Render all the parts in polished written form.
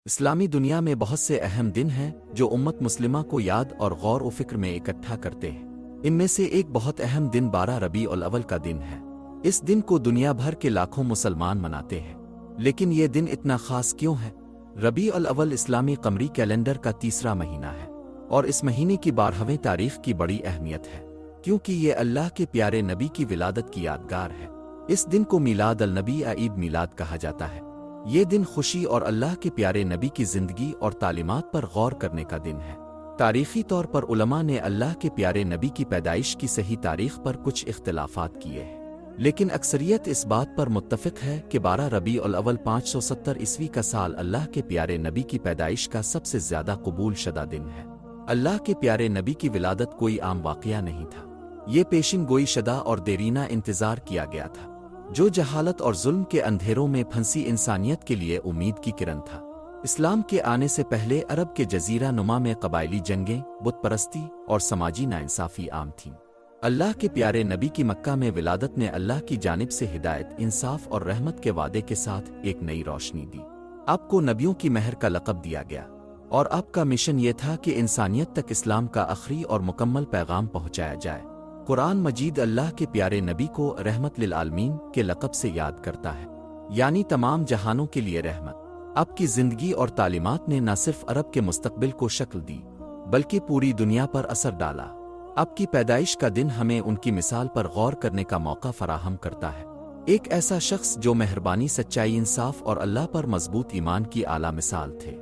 اسلامی دنیا میں بہت سے اہم دن ہیں جو امت مسلمہ کو یاد اور غور و فکر میں اکٹھا کرتے ہیں۔ ان میں سے ایک بہت اہم دن 12 ربیع الاول کا دن ہے۔ اس دن کو دنیا بھر کے لاکھوں مسلمان مناتے ہیں۔ لیکن یہ دن اتنا خاص کیوں ہے؟ ربیع الاول اسلامی قمری کیلنڈر کا تیسرا مہینہ ہے، اور اس مہینے کی 12ویں تاریخ کی بڑی اہمیت ہے، کیونکہ یہ اللہ کے پیارے نبی کی ولادت کی یادگار ہے۔ اس دن کو میلاد النبی یا عید میلاد کہا جاتا ہے۔ یہ دن خوشی اور اللہ کے پیارے نبی کی زندگی اور تعلیمات پر غور کرنے کا دن ہے۔ تاریخی طور پر علماء نے اللہ کے پیارے نبی کی پیدائش کی صحیح تاریخ پر کچھ اختلافات کیے ہیں، لیکن اکثریت اس بات پر متفق ہے کہ 12 ربیع الاول 570 عیسوی کا سال اللہ کے پیارے نبی کی پیدائش کا سب سے زیادہ قبول شدہ دن ہے۔ اللہ کے پیارے نبی کی ولادت کوئی عام واقعہ نہیں تھا، یہ پیشن گوئی شدہ اور دیرینہ انتظار کیا گیا تھا، جو جہالت اور ظلم کے اندھیروں میں پھنسی انسانیت کے لیے امید کی کرن تھا۔ اسلام کے آنے سے پہلے عرب کے جزیرہ نما میں قبائلی جنگیں، بت پرستی اور سماجی ناانصافی عام تھیں۔ اللہ کے پیارے نبی کی مکہ میں ولادت نے اللہ کی جانب سے ہدایت، انصاف اور رحمت کے وعدے کے ساتھ ایک نئی روشنی دی۔ آپ کو نبیوں کی مہر کا لقب دیا گیا، اور آپ کا مشن یہ تھا کہ انسانیت تک اسلام کا آخری اور مکمل پیغام پہنچایا جائے۔ قرآن مجید اللہ کے پیارے نبی کو رحمت للعالمین کے لقب سے یاد کرتا ہے، یعنی تمام جہانوں کے لیے رحمت۔ آپ کی زندگی اور تعلیمات نے نہ صرف عرب کے مستقبل کو شکل دی، بلکہ پوری دنیا پر اثر ڈالا۔ آپ کی پیدائش کا دن ہمیں ان کی مثال پر غور کرنے کا موقع فراہم کرتا ہے۔ ایک ایسا شخص جو مہربانی، سچائی، انصاف اور اللہ پر مضبوط ایمان کی اعلیٰ مثال تھے۔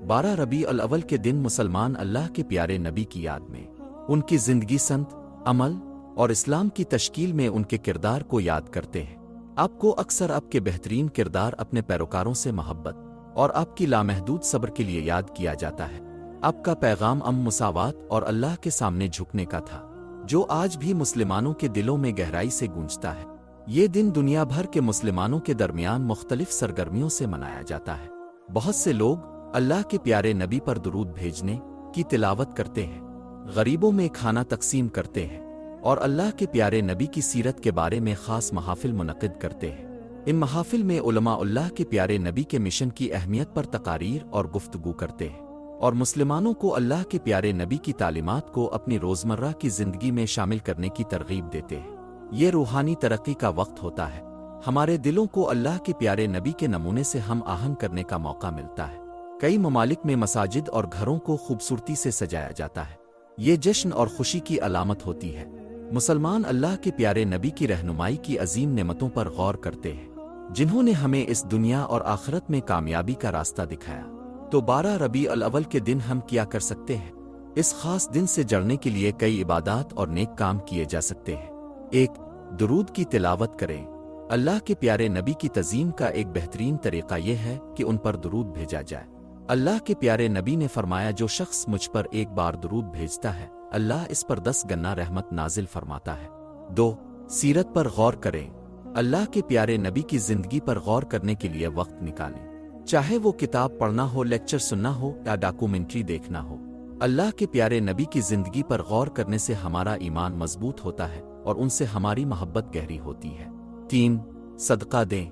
12 ربیع الاول کے دن مسلمان اللہ کے پیارے نبی کی یاد میں ان کی زندگی، سنت، عمل اور اسلام کی تشکیل میں ان کے کردار کو یاد کرتے ہیں۔ آپ کو اکثر آپ کے بہترین کردار، اپنے پیروکاروں سے محبت اور آپ کی لامحدود صبر کے لیے یاد کیا جاتا ہے۔ آپ کا پیغام مساوات اور اللہ کے سامنے جھکنے کا تھا، جو آج بھی مسلمانوں کے دلوں میں گہرائی سے گونجتا ہے۔ یہ دن دنیا بھر کے مسلمانوں کے درمیان مختلف سرگرمیوں سے منایا جاتا ہے۔ بہت سے لوگ اللہ کے پیارے نبی پر درود بھیجنے کی تلاوت کرتے ہیں، غریبوں میں کھانا تقسیم کرتے ہیں، اور اللہ کے پیارے نبی کی سیرت کے بارے میں خاص محافل منعقد کرتے ہیں۔ ان محافل میں علماء اللہ کے پیارے نبی کے مشن کی اہمیت پر تقاریر اور گفتگو کرتے ہیں، اور مسلمانوں کو اللہ کے پیارے نبی کی تعلیمات کو اپنی روزمرہ کی زندگی میں شامل کرنے کی ترغیب دیتے ہیں۔ یہ روحانی ترقی کا وقت ہوتا ہے۔ ہمارے دلوں کو اللہ کے پیارے نبی کے نمونے سے ہم آہنگ کرنے کا موقع ملتا ہے۔ کئی ممالک میں مساجد اور گھروں کو خوبصورتی سے سجایا جاتا ہے۔ یہ جشن اور خوشی کی علامت ہوتی ہے۔ مسلمان اللہ کے پیارے نبی کی رہنمائی کی عظیم نعمتوں پر غور کرتے ہیں، جنہوں نے ہمیں اس دنیا اور آخرت میں کامیابی کا راستہ دکھایا۔ تو 12 ربیع الاول کے دن ہم کیا کر سکتے ہیں؟ اس خاص دن سے جڑنے کے لیے کئی عبادات اور نیک کام کیے جا سکتے ہیں۔ 1. درود کی تلاوت کریں۔ اللہ کے پیارے نبی کی تعظیم کا ایک بہترین طریقہ یہ ہے کہ ان پر درود بھیجا جائے۔ اللہ کے پیارے نبی نے فرمایا، جو شخص مجھ پر ایک بار درود بھیجتا ہے، اللہ اس پر 10 گنا رحمت نازل فرماتا ہے۔ 2. سیرت پر غور کریں۔ اللہ کے پیارے نبی کی زندگی پر غور کرنے کے لیے وقت نکالیں، چاہے وہ کتاب پڑھنا ہو، لیکچر سننا ہو یا ڈاکومنٹری دیکھنا ہو۔ اللہ کے پیارے نبی کی زندگی پر غور کرنے سے ہمارا ایمان مضبوط ہوتا ہے اور ان سے ہماری محبت گہری ہوتی ہے۔ 3. صدقہ دیں۔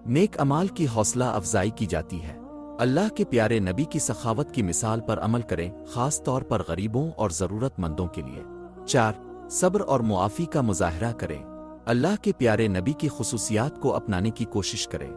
نیک اعمال کی حوصلہ افزائی کی جاتی ہے۔ اللہ کے پیارے نبی کی سخاوت کی مثال پر عمل کریں، خاص طور پر غریبوں اور ضرورت مندوں کے لیے۔ 4. صبر اور معافی کا مظاہرہ کریں۔ اللہ کے پیارے نبی کی خصوصیات کو اپنانے کی کوشش کریں،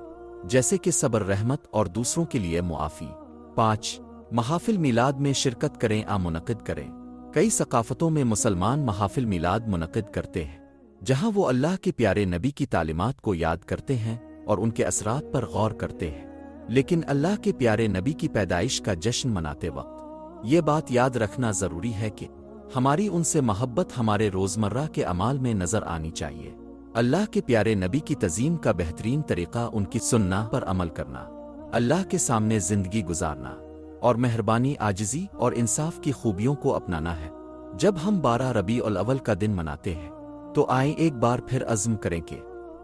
جیسے کہ صبر، رحمت اور دوسروں کے لیے معافی۔ 5. محافل میلاد میں شرکت کریں، منعقد کریں۔ کئی ثقافتوں میں مسلمان محافل میلاد منعقد کرتے ہیں، جہاں وہ اللہ کے پیارے نبی کی تعلیمات کو یاد کرتے ہیں اور ان کے اثرات پر غور کرتے ہیں۔ لیکن اللہ کے پیارے نبی کی پیدائش کا جشن مناتے وقت یہ بات یاد رکھنا ضروری ہے کہ ہماری ان سے محبت ہمارے روزمرہ کے اعمال میں نظر آنی چاہیے۔ اللہ کے پیارے نبی کی تعظیم کا بہترین طریقہ ان کی سنت پر عمل کرنا، اللہ کے سامنے زندگی گزارنا اور مہربانی، عاجزی اور انصاف کی خوبیوں کو اپنانا ہے۔ جب ہم 12 ربیع الاول کا دن مناتے ہیں تو آئیں ایک بار پھر عزم کریں کہ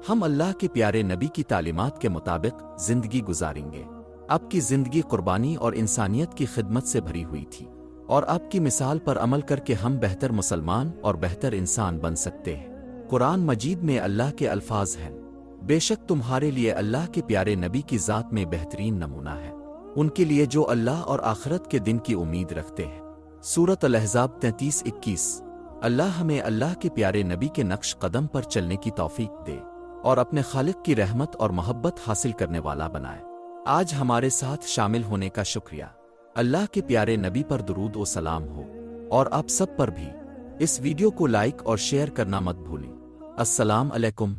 ہم اللہ کے پیارے نبی کی تعلیمات کے مطابق زندگی گزاریں گے۔ آپ کی زندگی قربانی اور انسانیت کی خدمت سے بھری ہوئی تھی، اور آپ کی مثال پر عمل کر کے ہم بہتر مسلمان اور بہتر انسان بن سکتے ہیں۔ قرآن مجید میں اللہ کے الفاظ ہیں، بے شک تمہارے لیے اللہ کے پیارے نبی کی ذات میں بہترین نمونہ ہے۔ ان کے لیے جو اللہ اور آخرت کے دن کی امید رکھتے ہیں۔ سورۃ الاحزاب 33-21۔ اللہ ہمیں اللہ کے پیارے نبی کے نقش قدم پر چلنے کی توفیق دے اور اپنے خالق کی رحمت اور محبت حاصل کرنے والا بنائے۔ آج ہمارے ساتھ شامل ہونے کا شکریہ۔ اللہ کے پیارے نبی پر درود و سلام ہو، اور آپ سب پر بھی۔ اس ویڈیو کو لائک اور شیئر کرنا مت بھولیں۔ السلام علیکم۔